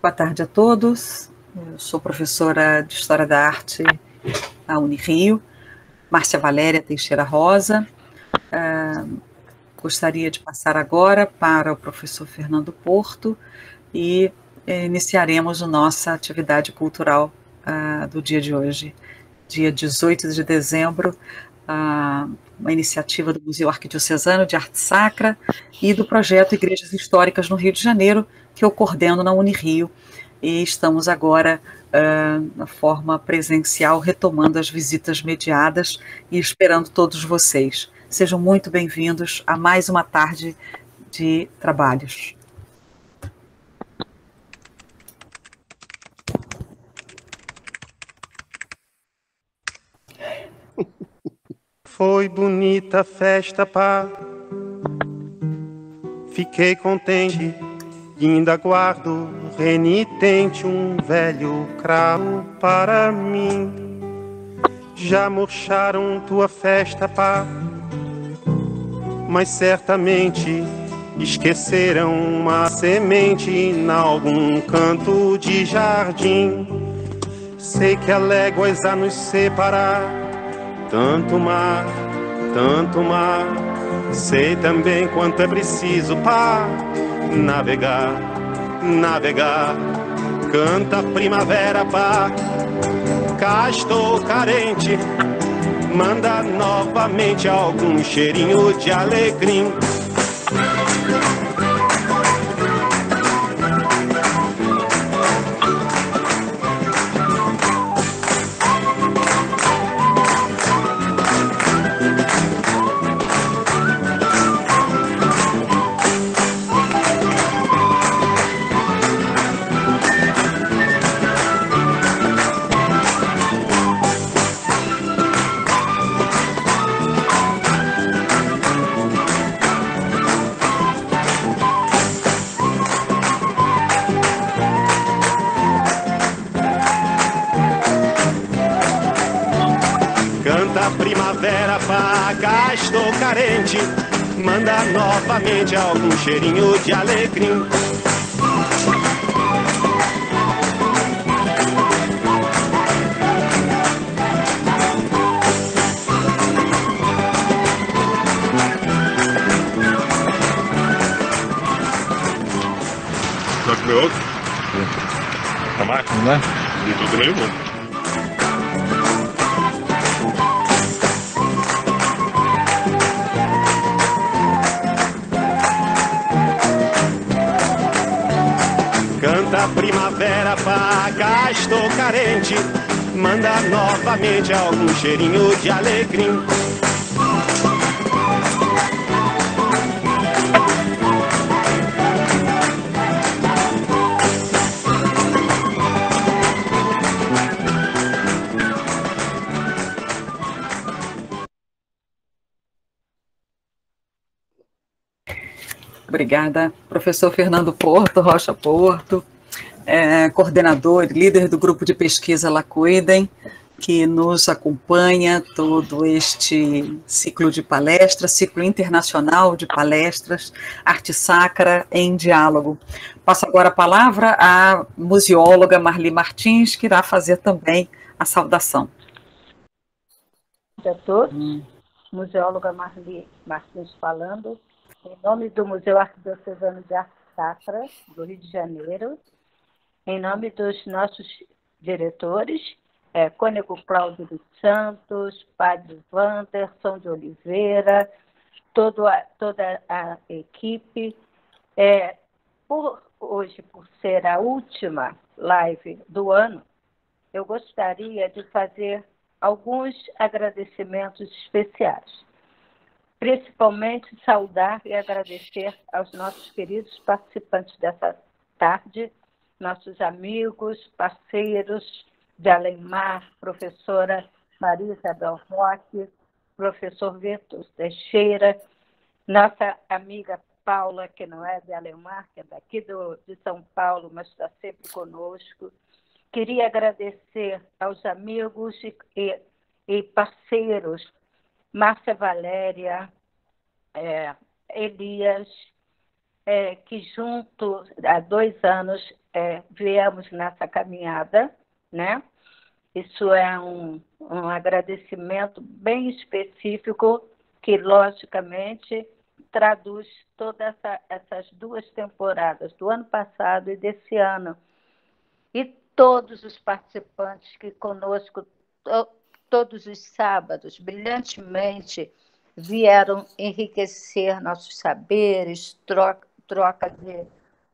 Boa tarde a todos. Eu sou professora de História da Arte na Unirio, Márcia Valéria Teixeira Rosa. Gostaria de passar agora para o professor Fernando Porto e iniciaremos a nossa atividade cultural do dia de hoje, dia 18 de dezembro, uma iniciativa do Museu Arquidiocesano de Arte Sacra e do projeto Igrejas Históricas no Rio de Janeiro, que eu coordeno na Unirio, e estamos agora, na forma presencial, retomando as visitas mediadas e esperando todos vocês. Sejam muito bem-vindos a mais uma tarde de trabalhos. Foi bonita a festa, pá. Fiquei contente e ainda guardo renitente um velho cravo para mim. Já murcharam tua festa, pá, mas certamente esqueceram uma semente em algum canto de jardim. Sei que há léguas a nos separar, tanto mar, tanto mar. Sei também quanto é preciso para navegar, navegar. Canta a primavera, pá, cá estou carente. Manda novamente algum cheirinho de alecrim. Primavera, pá, cá estou carente. Manda novamente algum cheirinho de alecrim. Já comeu outro? Tá mais? Não é? E tudo meio bom. Canta a primavera, pá, cá estou carente. Manda novamente algum cheirinho de alecrim. Obrigada, professor Fernando Porto, Rocha Porto, coordenador e líder do grupo de pesquisa Lacuidem, que nos acompanha todo este ciclo de palestras, ciclo internacional de palestras, Arte Sacra em Diálogo. Passo agora a palavra à museóloga Marli Martins, que irá fazer também a saudação. Boa tarde a todos, museóloga Marli Martins falando, em nome do Museu Arquidiocesano de Arte Sacra, do Rio de Janeiro, em nome dos nossos diretores, Cônego Cláudio dos Santos, Padre Wanderson de Oliveira, toda a equipe. Hoje, por ser a última live do ano, eu gostaria de fazer alguns agradecimentos especiais. Principalmente saudar e agradecer aos nossos queridos participantes dessa tarde, nossos amigos, parceiros de Além-Mar, professora Maria Isabel Roque, professor Vitor Teixeira, nossa amiga Paula, que não é de Além-Mar, que é daqui de São Paulo, mas está sempre conosco. Queria agradecer aos amigos e parceiros, Márcia Valéria, Elias, que junto, há 2 anos, viemos nessa caminhada, né? Isso é um agradecimento bem específico que, logicamente, traduz todas essas 2 temporadas, do ano passado e desse ano. E todos os participantes que conosco, todos os sábados, brilhantemente, vieram enriquecer nossos saberes, troca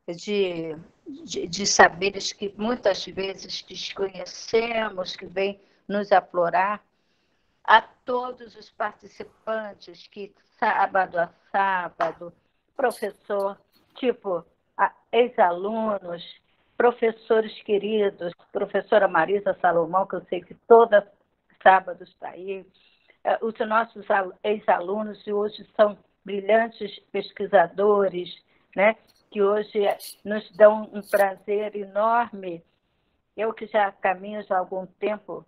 de saberes que muitas vezes desconhecemos, que vêm nos aflorar. A todos os participantes que, sábado a sábado, professor, tipo, ex-alunos, professores queridos, professora Marisa Salomão, que eu sei que toda sábado está aí, os nossos ex-alunos, e hoje são brilhantes pesquisadores, né, que hoje nos dão um prazer enorme. Eu que já caminho já há algum tempo,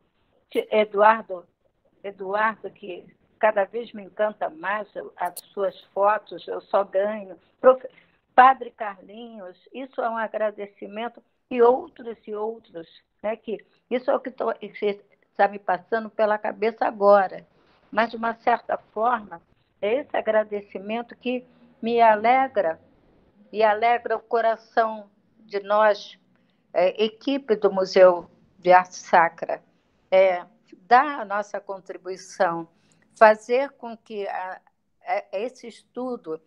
Eduardo, que cada vez me encanta mais as suas fotos, eu só ganho. Padre Carlinhos, isso é um agradecimento, e outros, né, que isso é o que está me passando pela cabeça agora. Mas, de uma certa forma, é esse agradecimento que me alegra, e alegra o coração de nós, equipe do Museu de Arte Sacra, dar a nossa contribuição, fazer com que esse estudo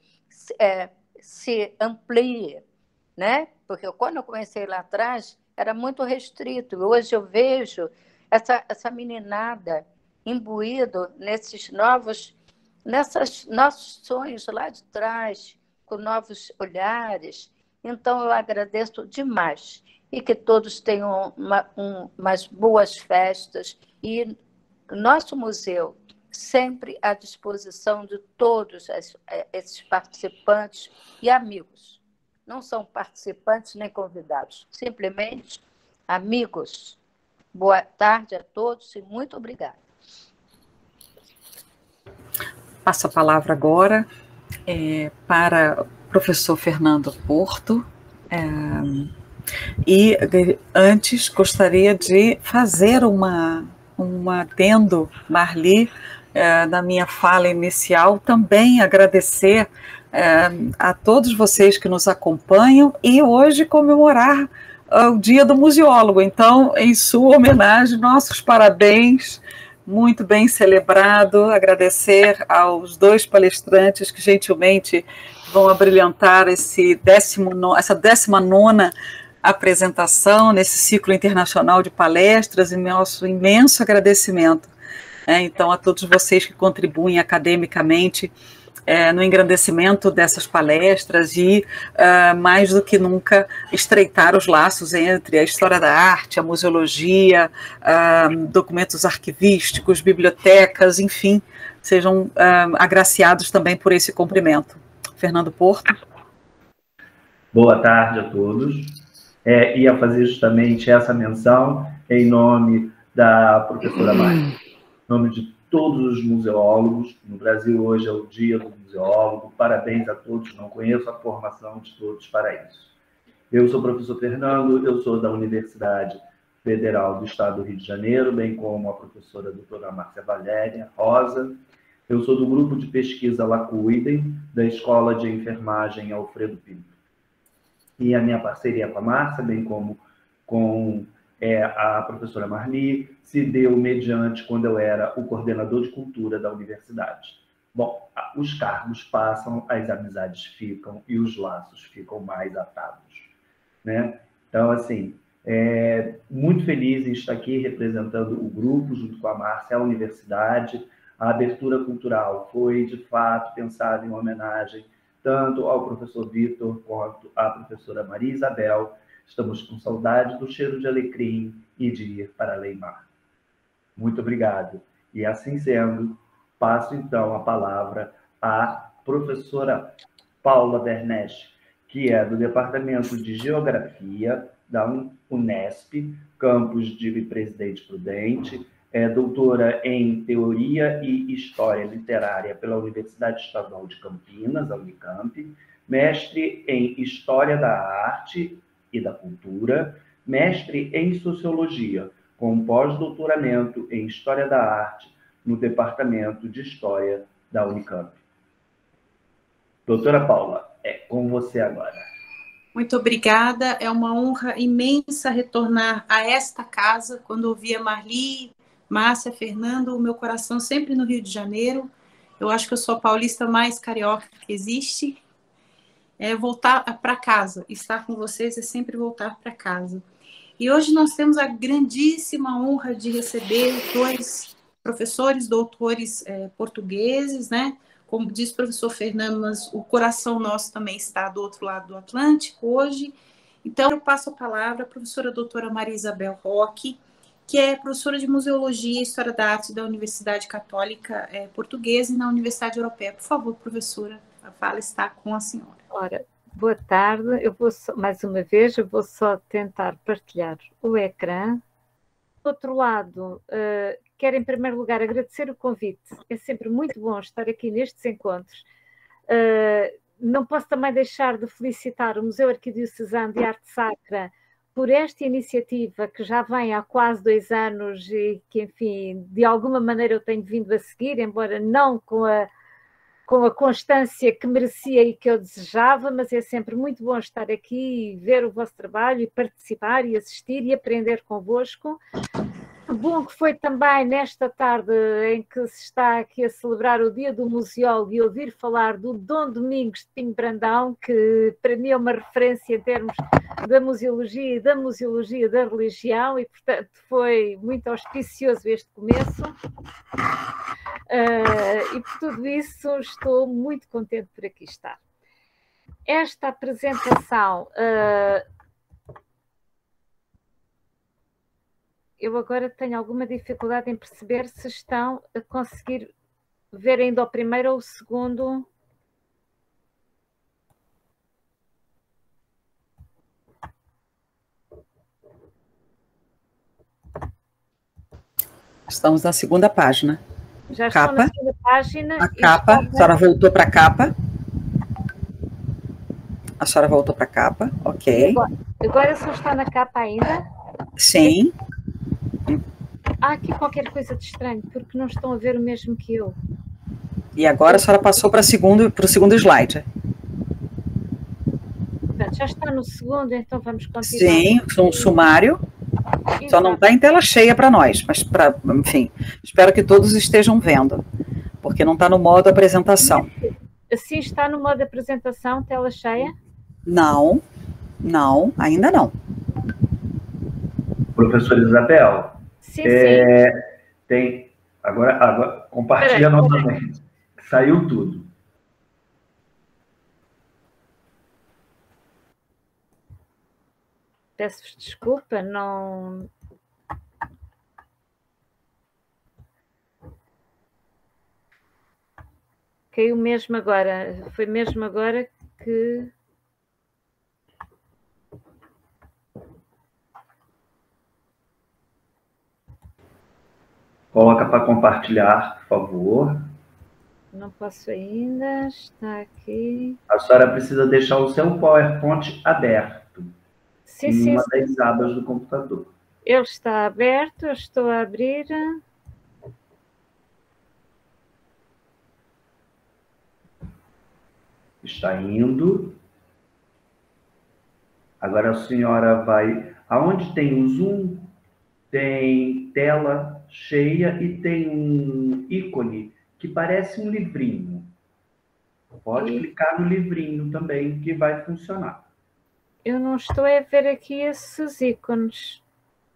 se amplie, né? Porque quando eu comecei lá atrás, era muito restrito. Hoje eu vejo essa meninada imbuído nesses nossos sonhos lá de trás, com novos olhares. Então, eu agradeço demais. E que todos tenham umas boas festas. E nosso museu, sempre à disposição de todos esses participantes e amigos. Não são participantes nem convidados, simplesmente amigos. Boa tarde a todos e muito obrigada. Passo a palavra agora para o professor Fernando Porto. E antes gostaria de fazer um adendo, Marli, na minha fala inicial, também agradecer a todos vocês que nos acompanham e hoje comemorar o Dia do Museólogo. Então, em sua homenagem, nossos parabéns, muito bem celebrado. Agradecer aos 2 palestrantes que gentilmente vão abrilhantar essa 19ª apresentação nesse ciclo internacional de palestras, e nosso imenso agradecimento. Então, a todos vocês que contribuem academicamente no engrandecimento dessas palestras e, mais do que nunca, estreitar os laços entre a história da arte, a museologia, documentos arquivísticos, bibliotecas, enfim, sejam agraciados também por esse cumprimento. Fernando Porto. Boa tarde a todos. Ia fazer justamente essa menção em nome da professora Maria, em nome de todos os museólogos. No Brasil, hoje é o Dia do Museólogo. Parabéns a todos. Não conheço a formação de todos para isso. Eu sou o professor Fernando, eu sou da Universidade Federal do Estado do Rio de Janeiro, bem como a professora doutora Márcia Valéria Rosa. Eu sou do grupo de pesquisa La Cuidem, da Escola de Enfermagem Alfredo Pinto. E a minha parceria com a Márcia, bem como com a professora Marli, se deu mediante quando eu era o coordenador de cultura da universidade. Bom, os cargos passam, as amizades ficam e os laços ficam mais atados, né? Então, assim, muito feliz em estar aqui representando o grupo, junto com a Márcia, a universidade. A abertura cultural foi, de fato, pensada em homenagem tanto ao professor Vitor quanto à professora Maria Isabel. Estamos com saudade do cheiro de alecrim e de ir para Leimar. Muito obrigado. E assim sendo, passo então a palavra à professora Paula Wernesch, que é do Departamento de Geografia da Unesp, campus de Presidente Prudente, é doutora em Teoria e História Literária pela Universidade Estadual de Campinas, a Unicamp, mestre em História da Arte e da Cultura, mestre em Sociologia, com pós-doutoramento em História da Arte no Departamento de História da Unicamp. Doutora Paula, é com você agora. Muito obrigada, é uma honra imensa retornar a esta casa. Quando ouvia Marli, Márcia, Fernando, o meu coração sempre no Rio de Janeiro. Eu acho que eu sou a paulista mais carioca que existe. É voltar para casa, estar com vocês é sempre voltar para casa. E hoje nós temos a grandíssima honra de receber 2 professores, doutores portugueses, né? Como diz o professor Fernando, mas o coração nosso também está do outro lado do Atlântico hoje. Então, eu passo a palavra à professora doutora Maria Isabel Roque, que é professora de Museologia e História da Arte da Universidade Católica Portuguesa e na Universidade Europeia. Por favor, professora, a fala está com a senhora. Ora, boa tarde. Eu vou só, mais uma vez, eu vou só tentar partilhar o ecrã. Do outro lado, quero em primeiro lugar agradecer o convite. É sempre muito bom estar aqui nestes encontros. Não posso também deixar de felicitar o Museu Arquidiocesano de Arte Sacra por esta iniciativa que já vem há quase 2 anos e que, enfim, de alguma maneira eu tenho vindo a seguir, embora não com a constância que merecia e que eu desejava, mas é sempre muito bom estar aqui e ver o vosso trabalho e participar e assistir e aprender convosco. Bom que foi também nesta tarde em que se está aqui a celebrar o Dia do Museólogo e ouvir falar do Dom Domingos de Pinho Brandão, que para mim é uma referência em termos da museologia e da museologia da religião, e portanto foi muito auspicioso este começo. E por tudo isso estou muito contente por aqui estar. Esta apresentação, eu agora tenho alguma dificuldade em perceber se estão a conseguir ver ainda o primeiro ou o segundo. Estamos na segunda página. Já capa. estou na segunda página. A capa, a senhora voltou para a capa. A senhora voltou para a capa, ok. Agora só está na capa ainda? Sim. Há aqui qualquer coisa de estranho, porque não estão a ver o mesmo que eu. E agora a senhora passou para o segundo slide. Portanto, já está no segundo, então vamos continuar. Sim, um sumário. Exato. Só não está em tela cheia para nós, mas, enfim, espero que todos estejam vendo, porque não está no modo apresentação. Assim está no modo apresentação, tela cheia? Não, ainda não. Professora Isabel, Sim. tem... Agora compartilha novamente. Saiu tudo. Peço-vos desculpa, não... Caiu mesmo agora. Foi mesmo agora que... Coloca para compartilhar, por favor. Não posso ainda. Está aqui. A senhora precisa deixar o seu PowerPoint aberto. Sim, em uma sim. das abas do computador. Ele está aberto, eu estou a abrir. Está indo. Agora a senhora vai... Aonde tem o zoom, tem tela cheia e tem um ícone que parece um livrinho. Pode clicar no livrinho também, que vai funcionar. Eu não estou a ver aqui esses ícones.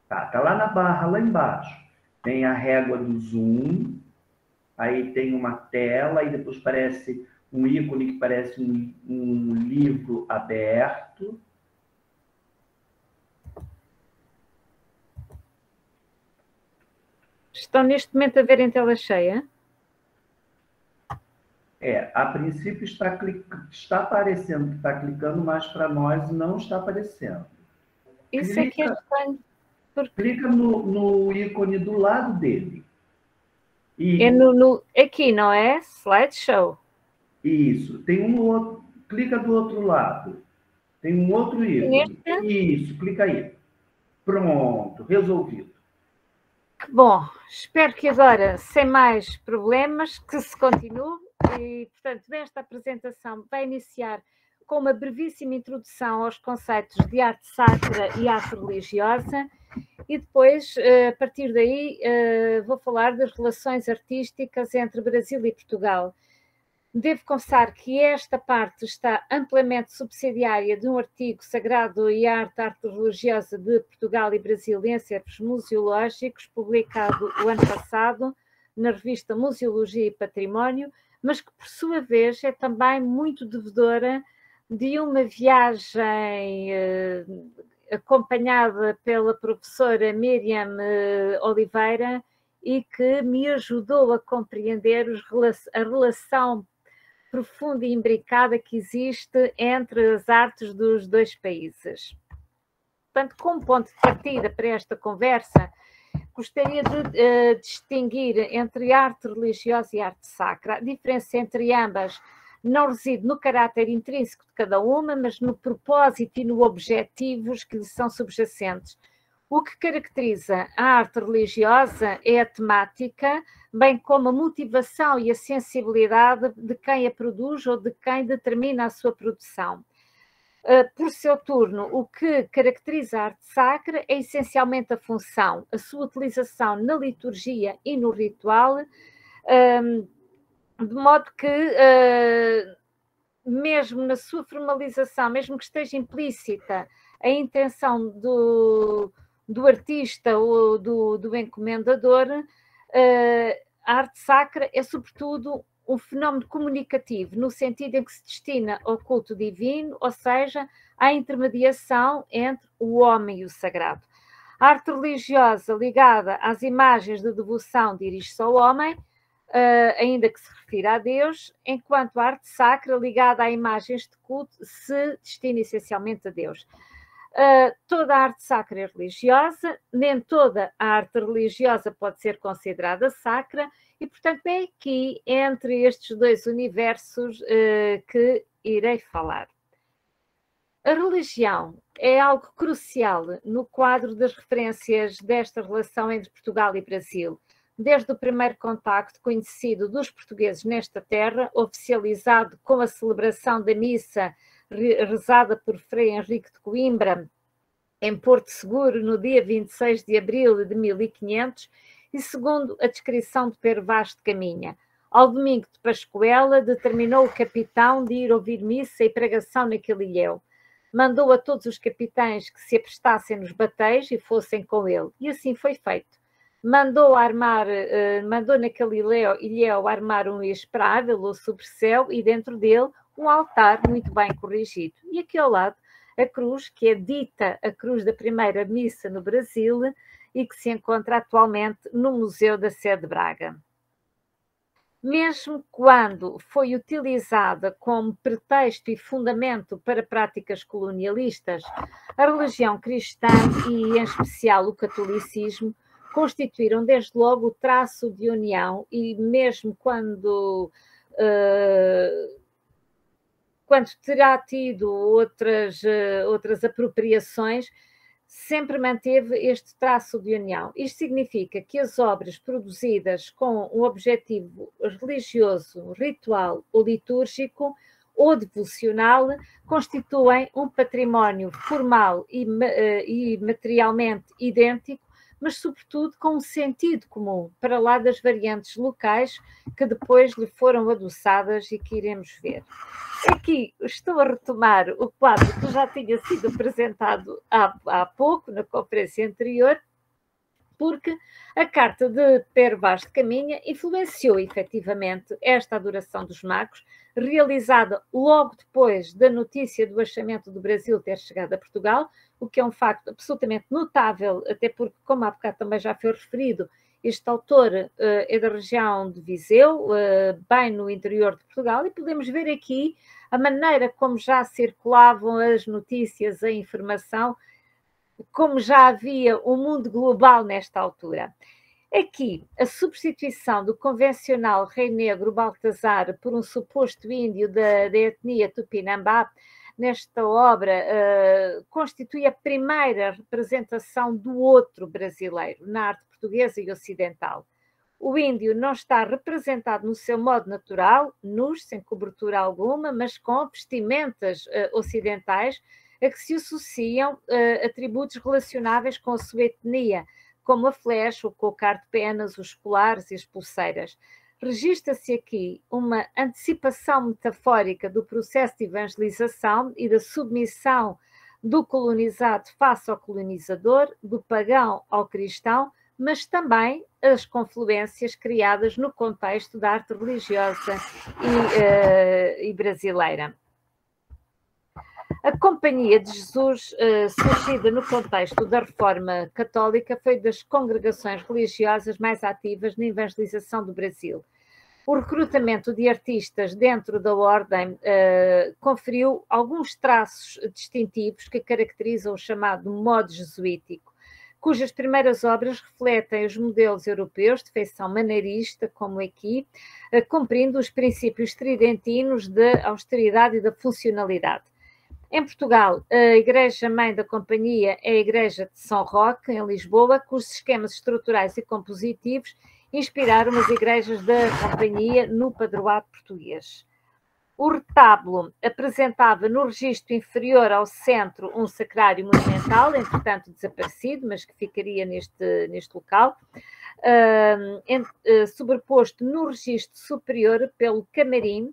Tá lá na barra, lá embaixo. Tem a régua do zoom, aí tem uma tela, e depois parece um ícone que parece um livro aberto. Estão neste momento a ver em tela cheia? A princípio está aparecendo, está clicando, mas para nós não está aparecendo. Isso aqui é estranho. Clica no ícone do lado dele. E... É aqui, não é? Slideshow. Isso. Tem um outro. Clica do outro lado. Tem um outro ícone. Isso, clica aí. Pronto, resolvido. Bom, espero que agora, sem mais problemas, que se continue. E, portanto, nesta apresentação vai iniciar com uma brevíssima introdução aos conceitos de arte sacra e arte religiosa, e depois, a partir daí, vou falar das relações artísticas entre Brasil e Portugal. Devo confessar que esta parte está amplamente subsidiária de um artigo Sagrado e arte religiosa de Portugal e Brasil em acervos museológicos, publicado o ano passado na revista Museologia e Património, mas que, por sua vez, é também muito devedora de uma viagem acompanhada pela professora Miriam Oliveira e que me ajudou a compreender a relação profunda e imbricada que existe entre as artes dos dois países. Portanto, como ponto de partida para esta conversa, gostaria de distinguir entre arte religiosa e arte sacra. A diferença entre ambas não reside no caráter intrínseco de cada uma, mas no propósito e no objetivos que lhe são subjacentes. O que caracteriza a arte religiosa é a temática, bem como a motivação e a sensibilidade de quem a produz ou de quem determina a sua produção. Por seu turno, o que caracteriza a arte sacra é essencialmente a função, a sua utilização na liturgia e no ritual, de modo que, mesmo na sua formalização, mesmo que esteja implícita a intenção do artista ou do encomendador, a arte sacra é, sobretudo, um fenómeno comunicativo, no sentido em que se destina ao culto divino, ou seja, à intermediação entre o homem e o sagrado. A arte religiosa ligada às imagens de devoção dirige-se ao homem, ainda que se refira a Deus, enquanto a arte sacra ligada a imagens de culto se destina essencialmente a Deus. Toda a arte sacra é religiosa, nem toda a arte religiosa pode ser considerada sacra, e, portanto, é aqui, entre estes dois universos, que irei falar. A religião é algo crucial no quadro das referências desta relação entre Portugal e Brasil. Desde o primeiro contacto conhecido dos portugueses nesta terra, oficializado com a celebração da missa rezada por Frei Henrique de Coimbra, em Porto Seguro, no dia 26 de abril de 1500, e segundo a descrição de Pedro Vaz de Caminha. Ao domingo de Pascoela, determinou o capitão de ir ouvir missa e pregação naquele ilhéu. Mandou a todos os capitães que se aprestassem nos batéis e fossem com ele, e assim foi feito. Mandou naquele ilhéu armar um esperável ou sobrecéu e dentro dele um altar muito bem corrigido. E aqui ao lado a cruz, que é dita a cruz da primeira missa no Brasil e que se encontra atualmente no Museu da Sé de Braga. Mesmo quando foi utilizada como pretexto e fundamento para práticas colonialistas, a religião cristã e, em especial, o catolicismo, constituíram desde logo o traço de união e mesmo quando terá tido outras apropriações, sempre manteve este traço de união. Isto significa que as obras produzidas com um objetivo religioso, ritual ou litúrgico ou devocional constituem um património formal e materialmente idêntico, mas sobretudo com um sentido comum, para lá das variantes locais que depois lhe foram adoçadas e que iremos ver. Aqui estou a retomar o quadro que já tinha sido apresentado há pouco, na conferência anterior, porque a carta de Pedro Vaz de Caminha influenciou efetivamente esta adoração dos magos, realizada logo depois da notícia do achamento do Brasil ter chegado a Portugal, o que é um facto absolutamente notável, até porque, como há bocado também já foi referido, este autor é da região de Viseu, bem no interior de Portugal, e podemos ver aqui a maneira como já circulavam as notícias, a informação, como já havia um mundo global nesta altura. Aqui, a substituição do convencional rei negro Baltazar por um suposto índio da etnia Tupinambá nesta obra constitui a primeira representação do outro brasileiro na arte portuguesa e ocidental. O índio não está representado no seu modo natural, nus, sem cobertura alguma, mas com vestimentas ocidentais a que se associam atributos relacionáveis com a sua etnia, como a flecha, o cocar de penas, os colares e as pulseiras. Registra-se aqui uma antecipação metafórica do processo de evangelização e da submissão do colonizado face ao colonizador, do pagão ao cristão, mas também as confluências criadas no contexto da arte religiosa e brasileira. A Companhia de Jesus, surgida no contexto da Reforma Católica, foi das congregações religiosas mais ativas na evangelização do Brasil. O recrutamento de artistas dentro da ordem conferiu alguns traços distintivos que caracterizam o chamado modo jesuítico, cujas primeiras obras refletem os modelos europeus de feição maneirista, como aqui, cumprindo os princípios tridentinos da austeridade e da funcionalidade. Em Portugal, a Igreja-mãe da Companhia é a Igreja de São Roque, em Lisboa, cujos esquemas estruturais e compositivos inspiraram as igrejas da Companhia no padroado português. O retábulo apresentava no registro inferior ao centro um sacrário monumental, entretanto desaparecido, mas que ficaria neste local, sobreposto no registro superior pelo camarim,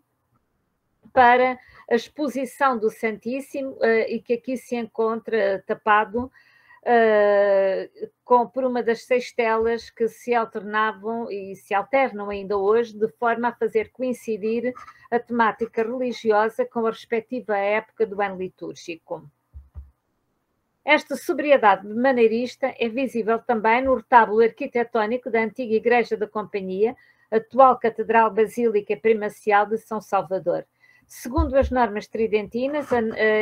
para a exposição do Santíssimo e que aqui se encontra tapado por uma das 6 telas que se alternavam e se alternam ainda hoje, de forma a fazer coincidir a temática religiosa com a respectiva época do ano litúrgico. Esta sobriedade maneirista é visível também no retábulo arquitetónico da antiga Igreja da Companhia, atual Catedral Basílica Primacial de São Salvador. Segundo as normas tridentinas, a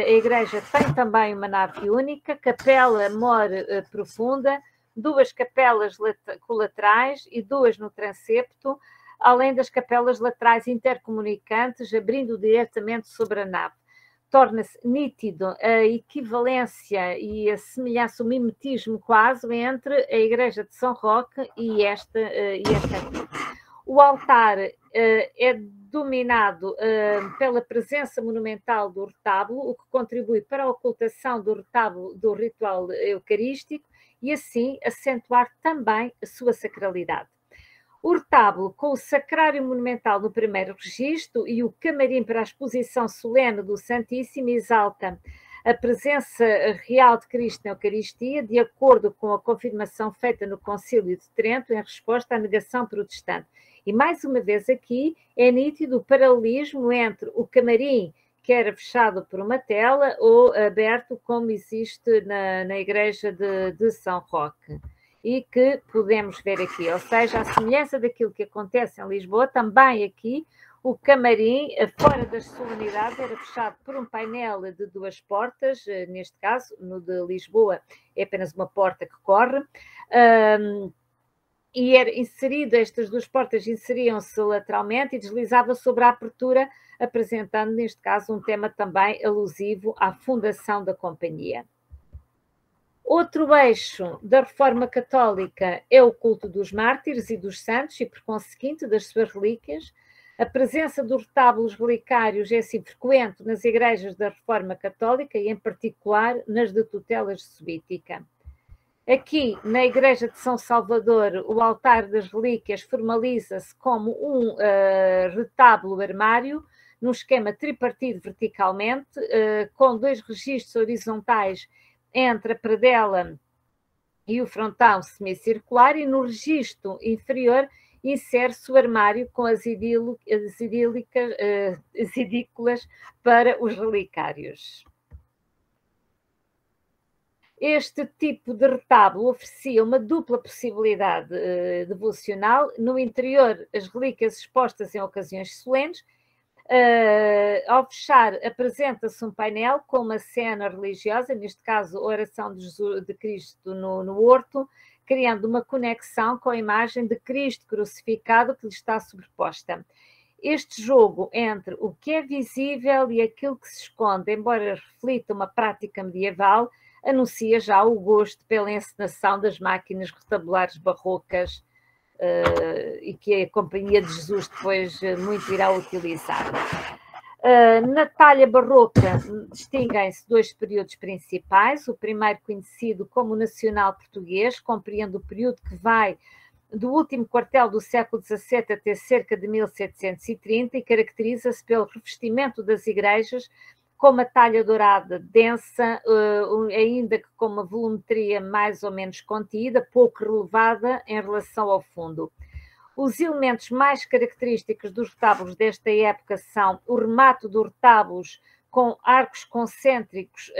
igreja tem também uma nave única, capela mor profunda, 2 capelas colaterais e 2 no transepto, além das capelas laterais intercomunicantes, abrindo diretamente sobre a nave. Torna-se nítido a equivalência e a semelhança, o mimetismo quase, entre a igreja de São Roque e esta aqui. O altar é dominado pela presença monumental do retábulo, o que contribui para a ocultação do retábulo do ritual eucarístico e assim acentuar também a sua sacralidade. O retábulo, com o sacrário monumental no primeiro registro e o camarim para a exposição solene do Santíssimo, exalta a presença real de Cristo na Eucaristia, de acordo com a confirmação feita no Concílio de Trento em resposta à negação protestante. E mais uma vez aqui é nítido o paralelismo entre o camarim, que era fechado por uma tela, ou aberto, como existe na igreja de São Roque. E que podemos ver aqui, ou seja, a semelhança daquilo que acontece em Lisboa, também aqui o camarim, fora das solenidades, era fechado por um painel de 2 portas, neste caso, no de Lisboa é apenas uma porta que corre, e era inserido, estas 2 portas inseriam-se lateralmente e deslizava sobre a abertura, apresentando, neste caso, um tema também alusivo à fundação da companhia. Outro eixo da Reforma Católica é o culto dos mártires e dos santos e, por conseguinte, das suas relíquias. A presença dos retábulos relicários é assim frequente nas igrejas da Reforma Católica e, em particular, nas de tutela jesuítica. Aqui, na igreja de São Salvador, o altar das relíquias formaliza-se como um retábulo armário, num esquema tripartido verticalmente, com 2 registros horizontais entre a predela e o frontal semicircular, e no registro inferior insere-se o armário com as edículas para os relicários. Este tipo de retábulo oferecia uma dupla possibilidade devocional. No interior, as relíquias expostas em ocasiões solenes. Ao fechar, apresenta-se um painel com uma cena religiosa, neste caso, a oração de Cristo no horto, criando uma conexão com a imagem de Cristo crucificado que lhe está sobreposta. este jogo entre o que é visível e aquilo que se esconde, embora reflita uma prática medieval, anuncia já o gosto pela encenação das máquinas retabulares barrocas e que a Companhia de Jesus depois muito irá utilizar. Na talha barroca distinguem-se 2 períodos principais. O primeiro, conhecido como nacional português, compreende o período que vai do último quartel do século XVII até cerca de 1730 e caracteriza-se pelo revestimento das igrejas com uma talha dourada densa, ainda que com uma volumetria mais ou menos contida, pouco relevada em relação ao fundo. Os elementos mais característicos dos retábulos desta época são o remate dos retábulos com arcos concêntricos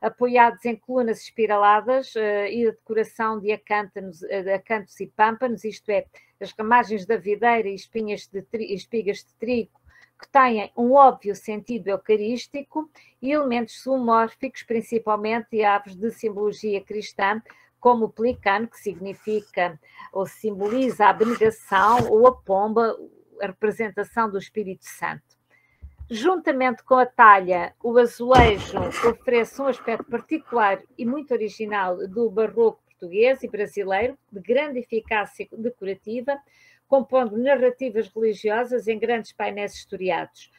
apoiados em colunas espiraladas e a decoração de acantos e pâmpanos, isto é, as ramagens da videira e espigas de trigo, que têm um óbvio sentido eucarístico, e elementos zoomórficos, principalmente aves de simbologia cristã, como o pelicano, que significa ou simboliza a abnegação, ou a pomba, a representação do Espírito Santo. Juntamente com a talha, o azulejo oferece um aspecto particular e muito original do barroco português e brasileiro, de grande eficácia decorativa, compondo narrativas religiosas em grandes painéis historiados.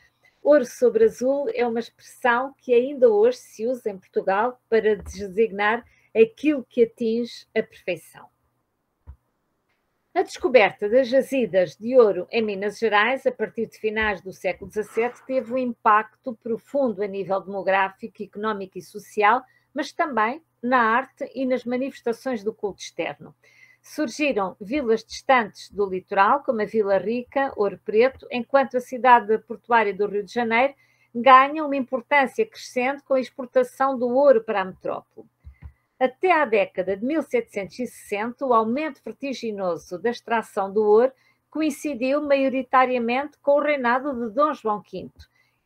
Ouro sobre azul é uma expressão que ainda hoje se usa em Portugal para designar aquilo que atinge a perfeição. A descoberta das jazidas de ouro em Minas Gerais, a partir de finais do século XVII, teve um impacto profundo a nível demográfico, económico e social, mas também na arte e nas manifestações do culto externo. Surgiram vilas distantes do litoral, como a Vila Rica, Ouro Preto, enquanto a cidade portuária do Rio de Janeiro ganha uma importância crescente com a exportação do ouro para a metrópole. Até à década de 1760, o aumento vertiginoso da extração do ouro coincidiu maioritariamente com o reinado de Dom João V,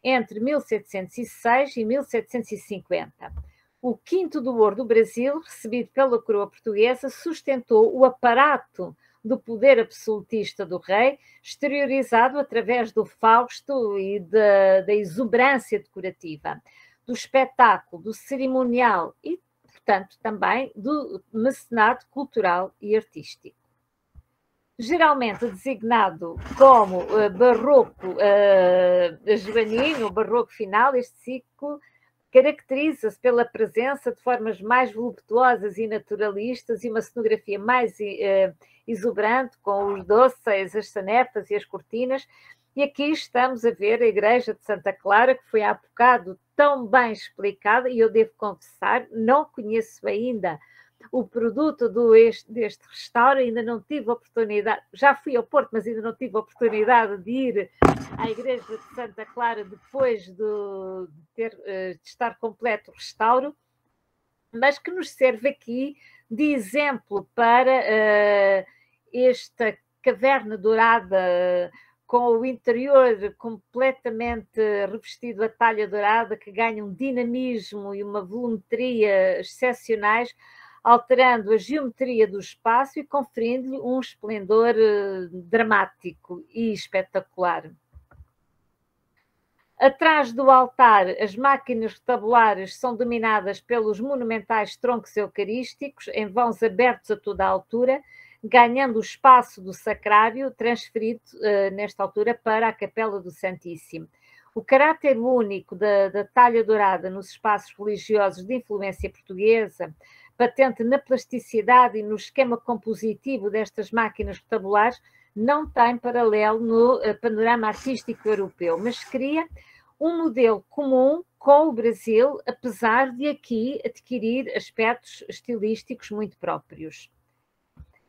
entre 1706 e 1750. O quinto do ouro do Brasil, recebido pela coroa portuguesa, sustentou o aparato do poder absolutista do rei, exteriorizado através do fausto e da exuberância decorativa, do espetáculo, do cerimonial e, portanto, também do mecenato cultural e artístico. Geralmente designado como barroco joanino, barroco final, este ciclo caracteriza-se pela presença de formas mais voluptuosas e naturalistas e uma cenografia mais exuberante, com os doces, as sanefas e as cortinas. E aqui estamos a ver a Igreja de Santa Clara, que foi há bocado tão bem explicada, e eu devo confessar, não conheço ainda o produto deste restauro, ainda não tive oportunidade, já fui ao Porto, mas ainda não tive oportunidade de ir à Igreja de Santa Clara depois de estar completo o restauro, mas que nos serve aqui de exemplo para esta caverna dourada com o interior completamente revestido a talha dourada, que ganha um dinamismo e uma volumetria excepcionais, alterando a geometria do espaço e conferindo-lhe um esplendor dramático e espetacular. Atrás do altar, as máquinas retabulares são dominadas pelos monumentais troncos eucarísticos, em vãos abertos a toda a altura, ganhando o espaço do sacrário, transferido nesta altura para a Capela do Santíssimo. O caráter único da talha dourada nos espaços religiosos de influência portuguesa, patente na plasticidade e no esquema compositivo destas máquinas retabulares, não tem paralelo no panorama artístico europeu, mas cria um modelo comum com o Brasil, apesar de aqui adquirir aspectos estilísticos muito próprios.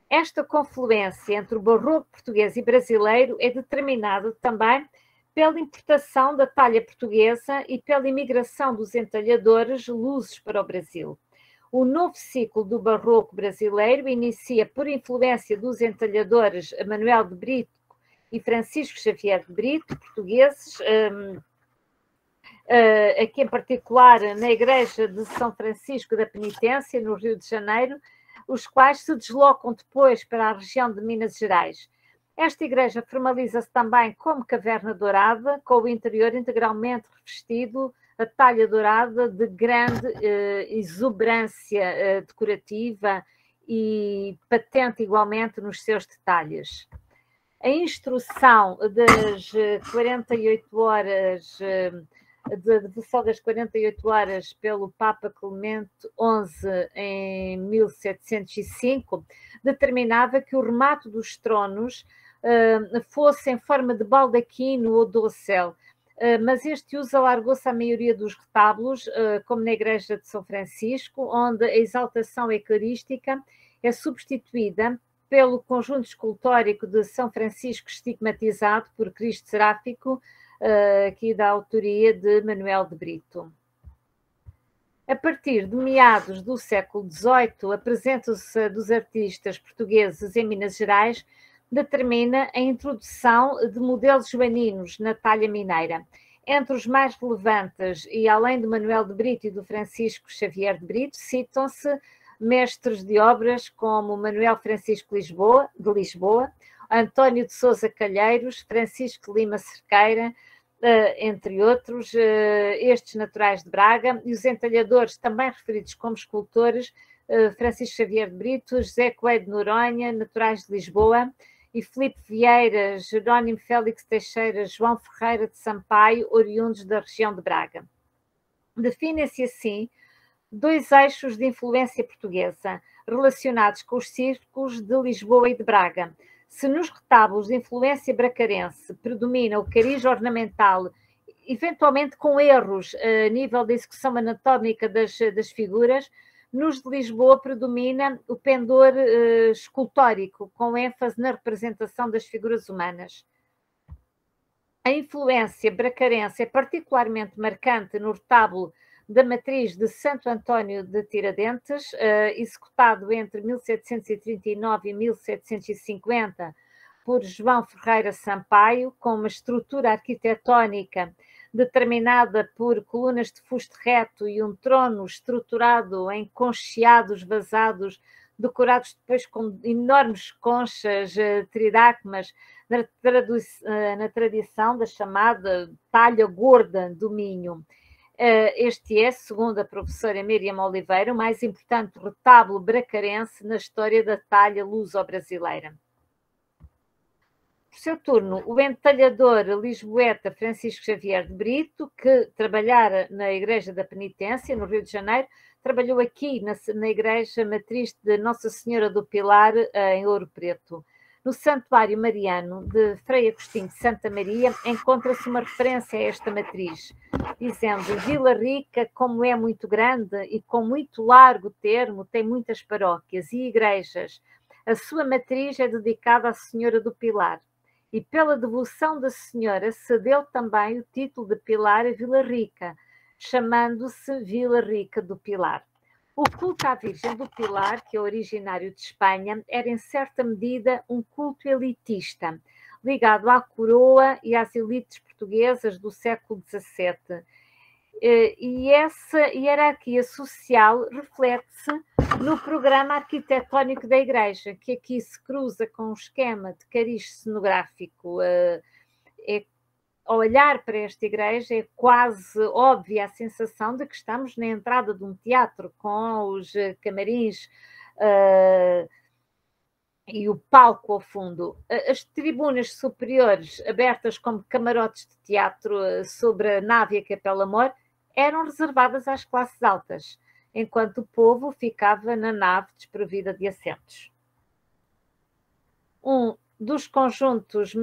Esta confluência entre o barroco português e brasileiro é determinada também pela importação da talha portuguesa e pela imigração dos entalhadores lusos para o Brasil. O novo ciclo do barroco brasileiro inicia por influência dos entalhadores Manuel de Brito e Francisco Xavier de Brito, portugueses, aqui em particular na Igreja de São Francisco da Penitência, no Rio de Janeiro, os quais se deslocam depois para a região de Minas Gerais. Esta igreja formaliza-se também como caverna dourada, com o interior integralmente revestido a talha dourada de grande exuberância decorativa e patente igualmente nos seus detalhes. A instrução das 48 horas, de devoção das 48 horas pelo Papa Clemente XI em 1705, determinava que o remate dos tronos fosse em forma de baldaquino ou dossel, mas este uso alargou-se à maioria dos retábulos, como na igreja de São Francisco, onde a exaltação eucarística é substituída pelo conjunto escultórico de São Francisco estigmatizado por Cristo Seráfico, aqui da autoria de Manuel de Brito. A partir de meados do século XVIII, a presença dos artistas portugueses em Minas Gerais determina a introdução de modelos joaninos na talha mineira. Entre os mais relevantes, e além do Manuel de Brito e do Francisco Xavier de Brito, citam-se mestres de obras como Manuel Francisco de Lisboa, António de Sousa Calheiros, Francisco Lima Cerqueira, entre outros, estes naturais de Braga, e os entalhadores também referidos como escultores, Francisco Xavier de Brito, José Coelho de Noronha, naturais de Lisboa, e Filipe Vieira, Jerónimo Félix Teixeira, João Ferreira de Sampaio, oriundos da região de Braga. Definem-se assim dois eixos de influência portuguesa, relacionados com os círculos de Lisboa e de Braga. Se nos retábulos de influência bracarense predomina o cariz ornamental, eventualmente com erros a nível da execução anatómica das figuras, nos de Lisboa predomina o pendor escultórico, com ênfase na representação das figuras humanas. A influência bracarense é particularmente marcante no retábulo da matriz de Santo António de Tiradentes, executado entre 1739 e 1750 por João Ferreira Sampaio, com uma estrutura arquitetónica determinada por colunas de fuste reto e um trono estruturado em concheados vazados, decorados depois com enormes conchas tridacmas, na tradição da chamada talha gorda do Minho. Este é, segundo a professora Miriam Oliveira, o mais importante retábulo bracarense na história da talha luso-brasileira. Por seu turno, o entalhador lisboeta Francisco Xavier de Brito, que trabalhara na Igreja da Penitência, no Rio de Janeiro, trabalhou aqui na Igreja Matriz de Nossa Senhora do Pilar, em Ouro Preto. No Santuário Mariano de Frei Agostinho de Santa Maria encontra-se uma referência a esta matriz, dizendo: Vila Rica, como é muito grande e com muito largo termo, tem muitas paróquias e igrejas. A sua matriz é dedicada à Senhora do Pilar. E pela devoção da Senhora cedeu também o título de Pilar a Vila Rica, chamando-se Vila Rica do Pilar. O culto à Virgem do Pilar, que é originário de Espanha, era em certa medida um culto elitista, ligado à coroa e às elites portuguesas do século XVII. E essa hierarquia social reflete-se no programa arquitetónico da Igreja, que aqui se cruza com um esquema de cariz cenográfico. Ao olhar para esta igreja é quase óbvia a sensação de que estamos na entrada de um teatro, com os camarins e o palco ao fundo. As tribunas superiores, abertas como camarotes de teatro sobre a nave e a capela-mor, eram reservadas às classes altas, enquanto o povo ficava na nave desprovida de assentos. Um dos conjuntos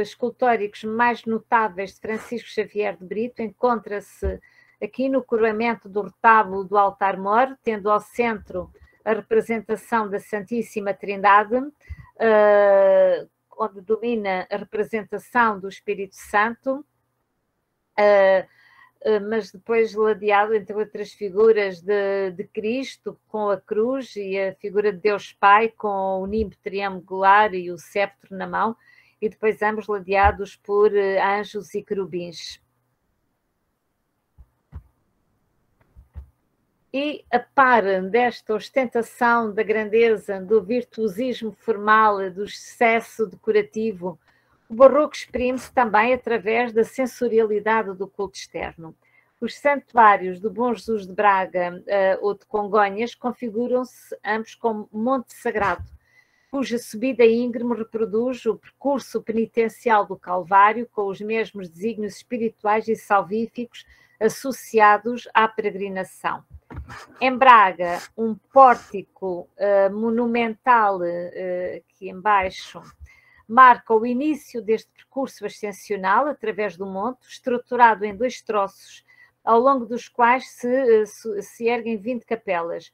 escultóricos mais notáveis de Francisco Xavier de Brito encontra-se aqui no coroamento do retábulo do altar-mor, tendo ao centro a representação da Santíssima Trindade, onde domina a representação do Espírito Santo, mas depois ladeado entre outras figuras de Cristo com a cruz e a figura de Deus Pai com o nimbo triangular e o cetro na mão, e depois ambos ladeados por anjos e querubins. e a par desta ostentação da grandeza, do virtuosismo formal, do excesso decorativo, o barroco exprime-se também através da sensorialidade do culto externo. Os santuários do Bom Jesus de Braga ou de Congonhas configuram-se ambos como monte sagrado, cuja subida íngreme reproduz o percurso penitencial do Calvário com os mesmos desígnios espirituais e salvíficos associados à peregrinação. Em Braga, um pórtico monumental aqui embaixo marca o início deste percurso ascensional através do monte, estruturado em 2 troços, ao longo dos quais se erguem 20 capelas.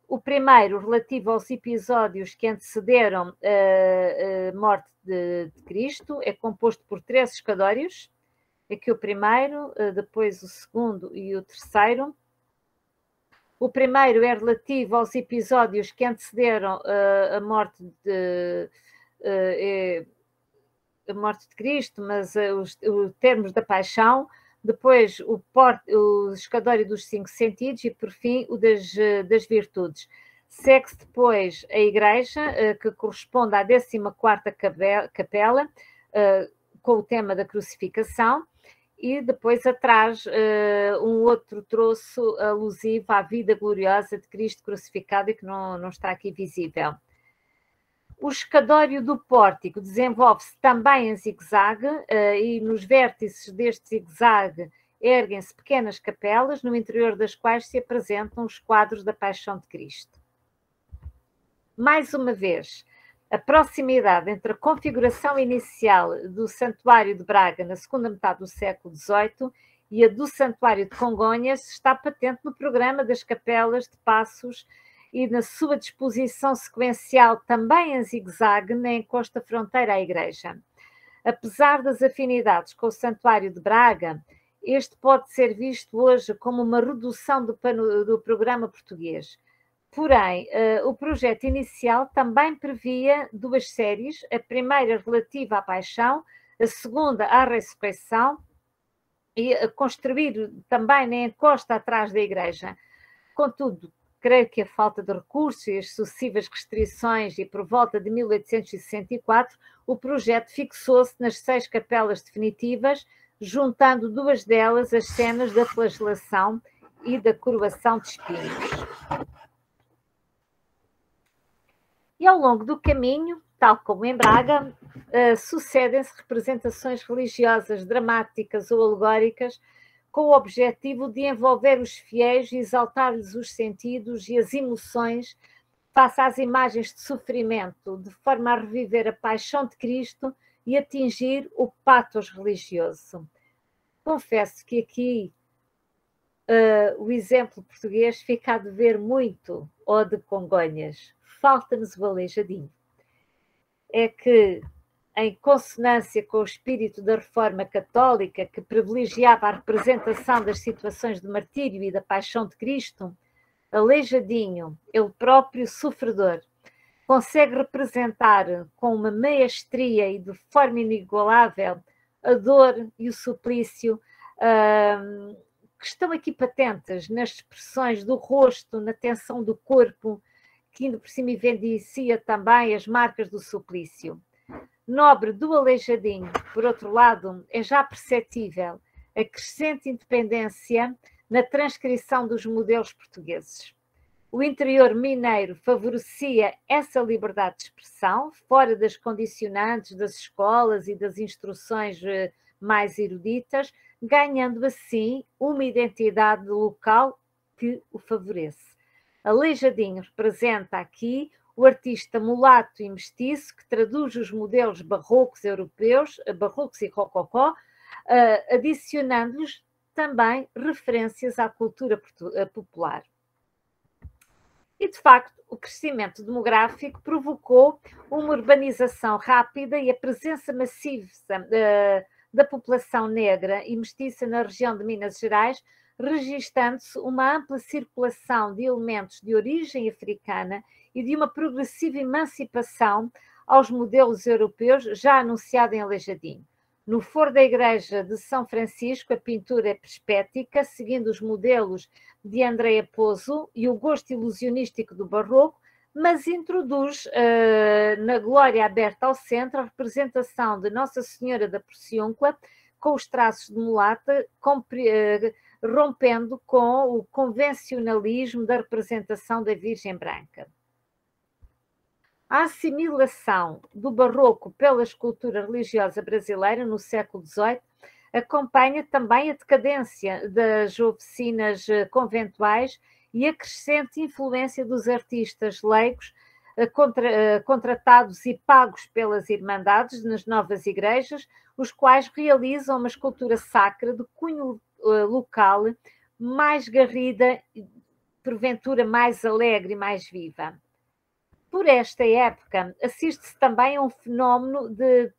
O primeiro, relativo aos episódios que antecederam a morte de Cristo, é composto por 3 escadórios. Aqui o primeiro, depois o segundo e o terceiro. O primeiro é relativo aos episódios que antecederam a morte de Cristo, mas os termos da paixão, depois o escadório dos 5 sentidos e, por fim, o das virtudes. Segue-se depois a igreja, que corresponde à 14ª capela, com o tema da crucificação, e depois atrás um outro troço alusivo à vida gloriosa de Cristo crucificado e que não está aqui visível. O escadório do pórtico desenvolve-se também em zigue-zague e nos vértices deste zigue-zague erguem-se pequenas capelas, no interior das quais se apresentam os quadros da Paixão de Cristo. Mais uma vez, a proximidade entre a configuração inicial do Santuário de Braga na segunda metade do século XVIII e a do Santuário de Congonhas está patente no programa das capelas de Passos e na sua disposição sequencial também em zigue-zague na encosta fronteira à igreja. Apesar das afinidades com o Santuário de Braga, este pode ser visto hoje como uma redução do programa português. Porém, o projeto inicial também previa 2 séries, a primeira relativa à Paixão, a segunda à Ressurreição, e a construir também na encosta atrás da igreja. Contudo, creio que a falta de recursos e as sucessivas restrições e por volta de 1864, o projeto fixou-se nas 6 capelas definitivas, juntando 2 delas as cenas da flagelação e da coroação de espinhos. E ao longo do caminho, tal como em Braga, sucedem-se representações religiosas, dramáticas ou alegóricas, com o objetivo de envolver os fiéis e exaltar-lhes os sentidos e as emoções face às imagens de sofrimento, de forma a reviver a paixão de Cristo e atingir o pathos religioso. Confesso que aqui o exemplo português fica a dever muito ao de Congonhas. Falta-nos o aleijadinho. É que, em consonância com o espírito da Reforma Católica, que privilegiava a representação das situações de martírio e da paixão de Cristo, Aleijadinho, ele próprio sofredor, consegue representar com uma maestria e de forma inigualável a dor e o suplício que estão aqui patentes nas expressões do rosto, na tensão do corpo, que ainda por cima evidencia também as marcas do suplício. Nobre do Aleijadinho, por outro lado, é já perceptível a crescente independência na transcrição dos modelos portugueses. O interior mineiro favorecia essa liberdade de expressão, fora das condicionantes das escolas e das instruções mais eruditas, ganhando assim uma identidade local que o favorece. Aleijadinho representa aqui o artista mulato e mestiço que traduz os modelos barrocos europeus, barrocos e rococó, adicionando-lhes também referências à cultura popular. E, de facto, o crescimento demográfico provocou uma urbanização rápida e a presença maciça da população negra e mestiça na região de Minas Gerais, registando-se uma ampla circulação de elementos de origem africana e de uma progressiva emancipação aos modelos europeus já anunciado em Aleijadinho. No foro da igreja de São Francisco, a pintura é perspética, seguindo os modelos de Andrea Pozzo e o gosto ilusionístico do barroco, mas introduz na glória aberta ao centro a representação de Nossa Senhora da Porciúncula, com os traços de mulata, rompendo com o convencionalismo da representação da Virgem Branca. A assimilação do barroco pela escultura religiosa brasileira no século XVIII acompanha também a decadência das oficinas conventuais e a crescente influência dos artistas leigos contratados e pagos pelas irmandades nas novas igrejas, os quais realizam uma escultura sacra de cunho local, mais garrida, porventura mais alegre e mais viva. Por esta época, assiste-se também a um fenómeno de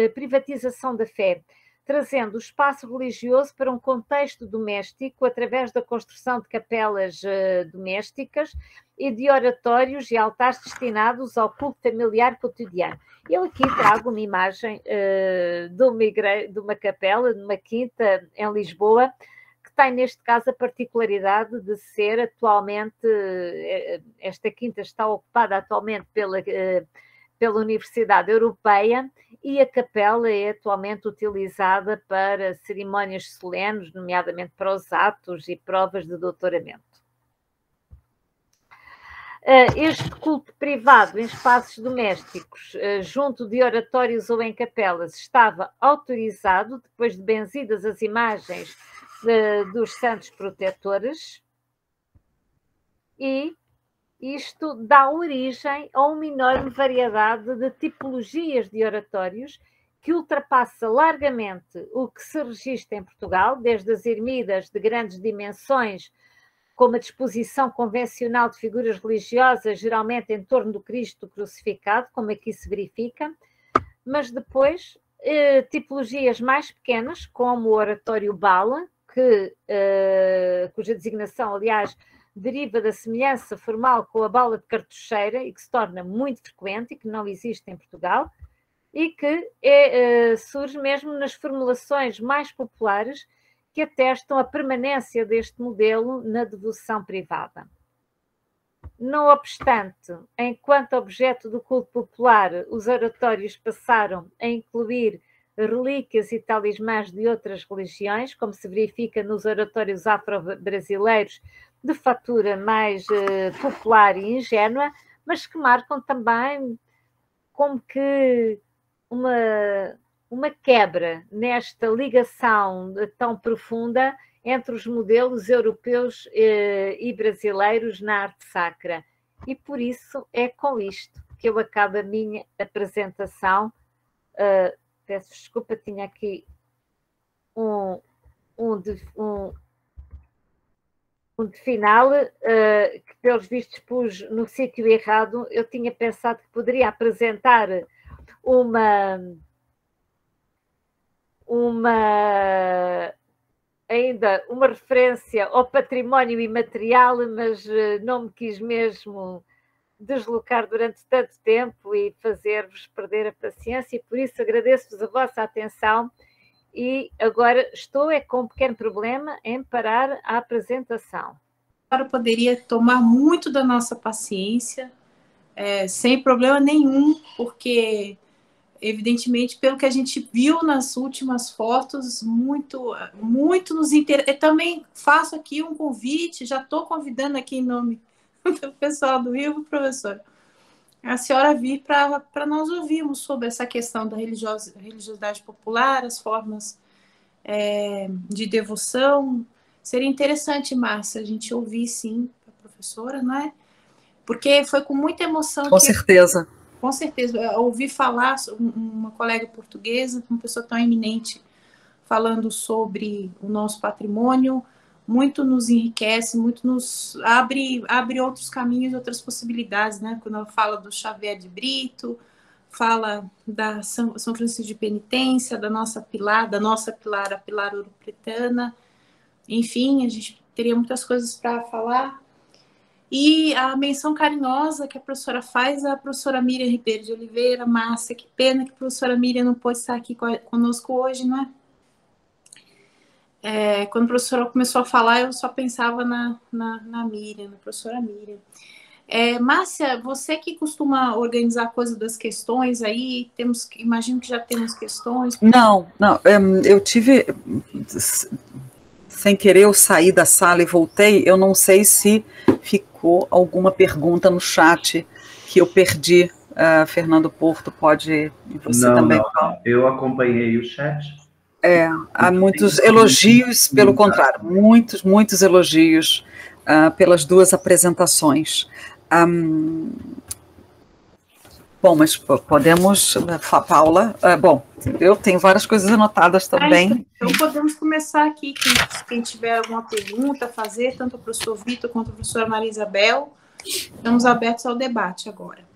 privatização da fé, trazendo o espaço religioso para um contexto doméstico através da construção de capelas domésticas e de oratórios e altares destinados ao culto familiar cotidiano. Eu aqui trago uma imagem de uma capela, de uma quinta em Lisboa, que tem neste caso a particularidade de ser atualmente, esta quinta está ocupada atualmente pela Universidade Europeia e a capela é atualmente utilizada para cerimónias solenes, nomeadamente para os atos e provas de doutoramento. Este culto privado em espaços domésticos, junto de oratórios ou em capelas, estava autorizado depois de benzidas as imagens dos santos protetores, e isto dá origem a uma enorme variedade de tipologias de oratórios que ultrapassa largamente o que se registra em Portugal, desde as ermidas de grandes dimensões, como a disposição convencional de figuras religiosas, geralmente em torno do Cristo crucificado, como aqui se verifica, mas depois tipologias mais pequenas, como o oratório bala, cuja designação, aliás, deriva da semelhança formal com a bala de cartucheira e que se torna muito frequente e que não existe em Portugal, e que surge mesmo nas formulações mais populares que atestam a permanência deste modelo na devoção privada. Não obstante, enquanto objeto do culto popular, os oratórios passaram a incluir relíquias e talismãs de outras religiões, como se verifica nos oratórios afro-brasileiros de fatura mais popular e ingênua, mas que marcam também como que uma quebra nesta ligação tão profunda entre os modelos europeus e brasileiros na arte sacra. E por isso é com isto que eu acabo a minha apresentação. Peço desculpa, tinha aqui um de final, que pelos vistos pus no sítio errado. Eu tinha pensado que poderia apresentar ainda uma referência ao património imaterial, mas não me quis mesmo deslocar durante tanto tempo e fazer-vos perder a paciência, e por isso agradeço-vos a vossa atenção e agora estou com um pequeno problema em parar a apresentação. Agora poderia tomar muito da nossa paciência, sem problema nenhum, porque evidentemente, pelo que a gente viu nas últimas fotos, muito nos interessa. Também faço aqui um convite, já estou convidando aqui em nome do pessoal do Rio, professora, a senhora vir para nós ouvirmos sobre essa questão da religiosidade popular, as formas de devoção. Seria interessante, Márcia, a gente ouvir, sim, a professora, não é? Porque foi com muita emoção. Com certeza. Com certeza. Eu ouvi falar, uma colega portuguesa, uma pessoa tão eminente, falando sobre o nosso patrimônio, muito nos enriquece, muito nos abre outros caminhos, outras possibilidades, né? Quando ela fala do Xavier de Brito, fala da São Francisco de Penitência, da nossa Pilar, a Pilar Ouro-Pretana. Enfim, a gente teria muitas coisas para falar. E a menção carinhosa que a professora faz é a professora Miriam Ribeiro de Oliveira. Márcia, que pena que a professora Miriam não pôde estar aqui conosco hoje, não é? Quando a professora começou a falar, eu só pensava na Miriam, na professora Miriam. Márcia, você que costuma organizar a coisa das questões aí, imagino que já temos questões. Não, eu tive, sem querer, eu saí da sala e voltei, eu não sei se ficou alguma pergunta no chat que eu perdi. Fernando Porto, pode, você também. Não, eu acompanhei o chat. Há muitos elogios, pelo contrário, muitos elogios pelas duas apresentações. Bom, mas podemos, Paula, bom, eu tenho várias coisas anotadas também. Então podemos começar aqui, quem tiver alguma pergunta a fazer, tanto o professor Vitor quanto a professora Maria Isabel, estamos abertos ao debate agora.